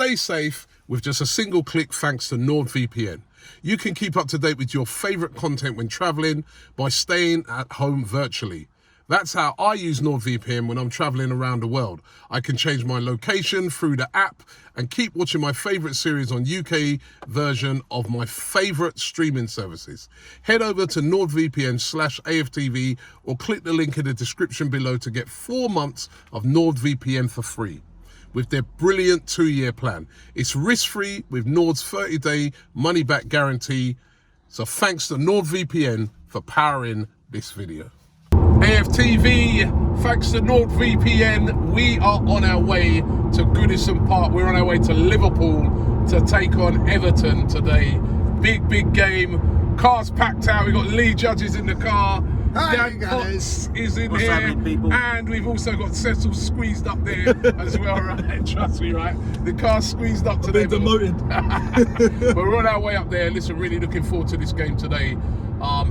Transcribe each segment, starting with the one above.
Stay safe with just a single click thanks to NordVPN. You can keep up to date with your favourite content when travelling by staying at home virtually. That's how I use NordVPN when I'm travelling around the world. I can change my location through the app and keep watching my favourite series on UK version of my favourite streaming services. Head over to NordVPN/AFTV or click the link in the description below to get 4 months of NordVPN for free with their brilliant 2-year plan. It's risk-free with Nord's 30-day money-back guarantee. So thanks to NordVPN for powering this video. AFTV, thanks to NordVPN, we are on our way to Goodison Park. We're on our way to Liverpool to take on Everton today. Big game. Car's packed out. We've got Lee Judges in the car. Dan Potts is in here. And we've also got Cecil squeezed up there as well, right? Trust me, right? The car's squeezed up today. Demoted. But we're on our way up there. Listen, really looking forward to this game today.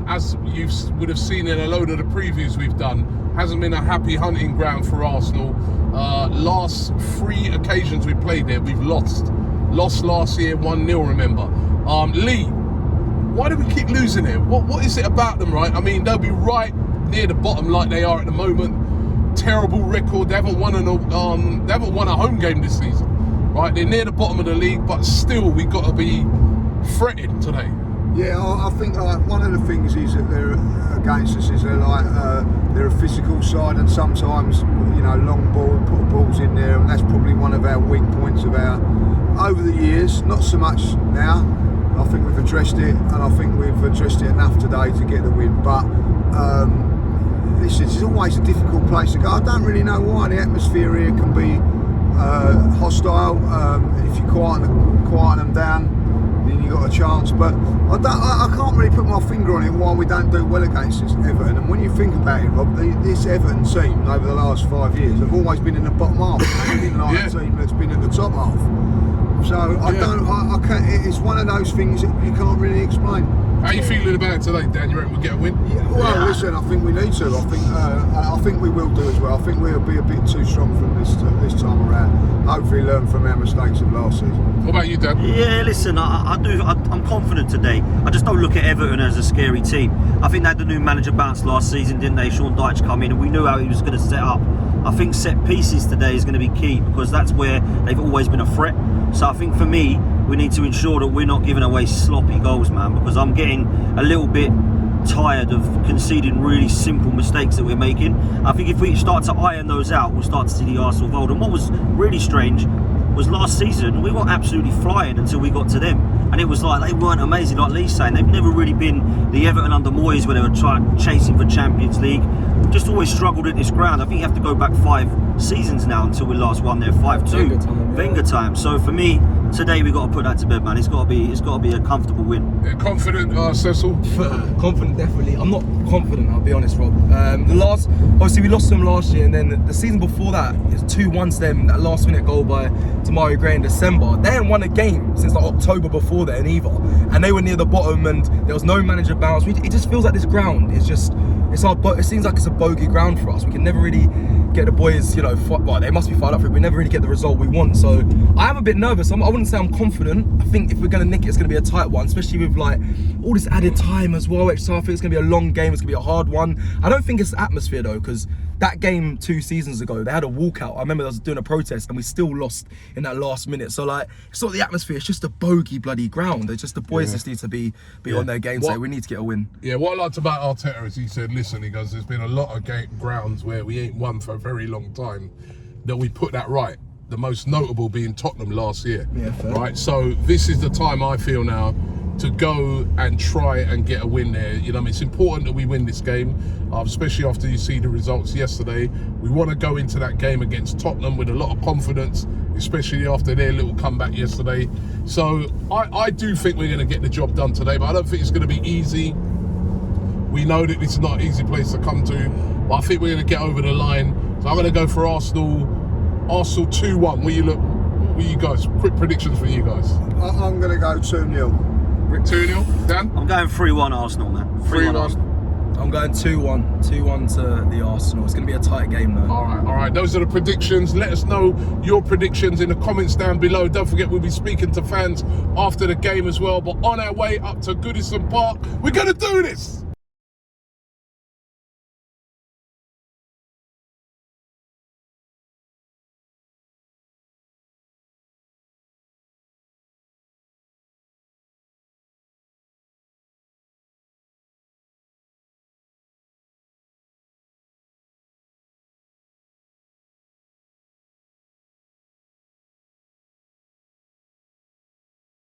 As you would have seen in a load of the previews we've done, hasn't been a happy hunting ground for Arsenal. Last 3 occasions we played there, we've lost. Lost last year, 1-0, remember. Lee, why do we keep losing it? What is it about them, right? I mean, they'll be right near the bottom like they are at the moment. Terrible record. They haven't won a home game this season, right? They're near the bottom of the league, but still, we've got to be fretting today. Yeah, I think like one of the things is that they're against us is they're a physical side, and sometimes long ball, put balls in there, and that's probably one of our weak points of our over the years. Not so much now. I think we've addressed it, and I think we've addressed it enough today to get the win. But it's always a difficult place to go. I don't really know why. The atmosphere here can be hostile. If you quieten them down, then you got a chance. But I can't really put my finger on it why we don't do well against this Everton. And when you think about it, Rob, this Everton team over the last 5 years have always been in the bottom half. They didn't like a team that's been in the top half. So I can't. It's one of those things that you can't really explain. How are you feeling about it today, Dan? You reckon we'll get a win? Yeah, listen, I think we need to. I think we will do as well. I think we'll be a bit too strong from this time around. Hopefully learn from our mistakes of last season. What about you, Dan? Yeah, listen, I'm confident today. I just don't look at Everton as a scary team. I think they had the new manager bounce last season, didn't they? Sean Dyche come in, and we knew how he was going to set up. I think set pieces today is going to be key because that's where they've always been a threat. So I think for me, we need to ensure that we're not giving away sloppy goals, man, because I'm getting a little bit tired of conceding really simple mistakes that we're making. I think if we start to iron those out, we'll start to see the Arsenal of old. And what was really strange was last season, we were absolutely flying until we got to them. And it was like, they weren't amazing, like Lee's saying. They've never really been the Everton under Moyes where they were chasing for Champions League. Just always struggled at this ground. I think you have to go back 5 seasons now until we last won there, 5-2. Wenger time. So for me, today we got to put that to bed, man. It's got to be a comfortable win. Yeah, confident, Cecil? Confident, definitely. I'm not confident, I'll be honest, Rob. Obviously we lost them last year, and then the season before that, it's 2-1 to them. That last-minute goal by Tamari Gray in December. They hadn't won a game since like October before then either, and they were near the bottom, and there was no manager bounce. It just feels like this ground is just. It seems like it's a bogey ground for us. We can never really get the boys, they must be fired up for it. We never really get the result we want. So I am a bit nervous. I wouldn't say I'm confident. I think if we're going to nick it, it's going to be a tight one, especially with like all this added time as well. So I think it's going to be a long game. It's going to be a hard one. I don't think it's the atmosphere though, because that game 2 seasons ago, they had a walkout. I remember I was doing a protest and we still lost in that last minute. So like, it's not the atmosphere, it's just a bogey bloody ground. It's just the boys just need to be on their game. So we need to get a win. Yeah, what I liked about Arteta is he said, listen, he goes, there's been a lot of grounds where we ain't won for a very long time, that we put that right. The most notable being Tottenham last year. Yeah, fair. Right, so this is the time I feel now to go and try and get a win there. It's important that we win this game, especially after you see the results yesterday. We want to go into that game against Tottenham with a lot of confidence, especially after their little comeback yesterday. So I do think we're going to get the job done today, but I don't think it's going to be easy. We know that it's not an easy place to come to, but I think we're going to get over the line. So I'm going to go for Arsenal 2-1. What you guys? Quick predictions for you guys. I'm going to go 2-0. 2-0, Dan? I'm going 3-1 Arsenal, man. 3-1 Arsenal. I'm going 2-1. 2-1 to the Arsenal. It's going to be a tight game though. All right. Those are the predictions. Let us know your predictions in the comments down below. Don't forget, we'll be speaking to fans after the game as well. But on our way up to Goodison Park, we're going to do this.